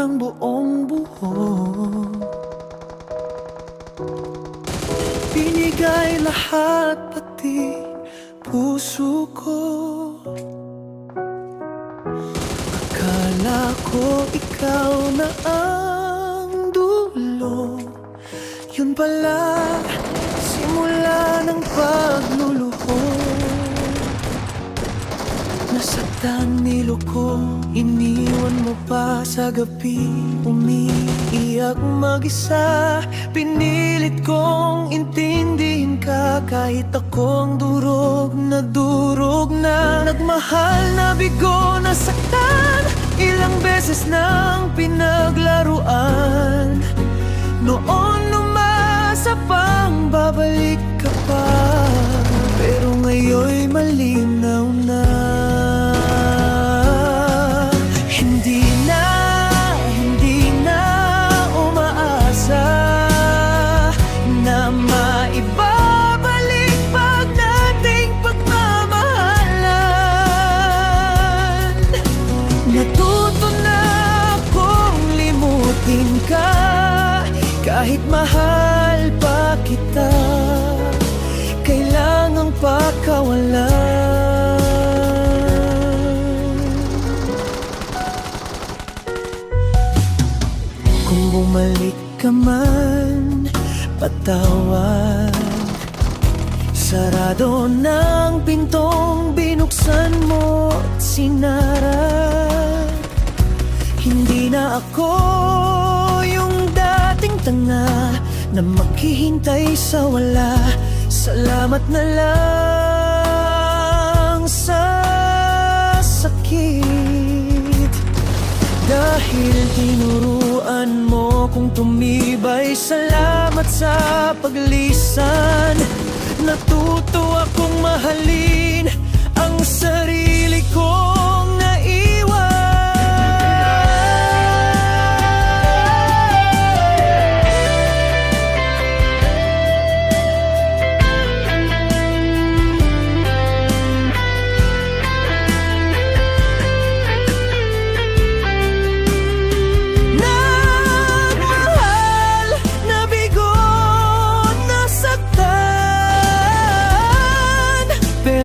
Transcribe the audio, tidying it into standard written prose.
ng buong buo. Binigay lahat pati puso ko. Akala ko ikaw na ang dulo, yun pala simula ng pagluluhod. Nasaktan, niloko, iniwan mo pa sa gabi. Umiiyak mag-isa, pinilit kong intindihin ka. Kahit akong durog na nagmahal na bigo, nasaktan. Ilang beses nang pinaglaruan. Noon umasa pang babalik ka pa, pero ngayon'y malinaw na. Hindi na umaasa na maibabalik pag nating pagmamahalan. Natuto na akong limutin ka, kahit mahal pa kita, kailangang pakawalan. Kung bumalik ka man, patawad. Sarado ng pintong binuksan mo at sinara. Hindi na ako yung dating tanga na maghihintay sa wala. Salamat na lang sa sakit, dahil tinuruan mo kung tumibay. Salamat sa paglisan, natuto ako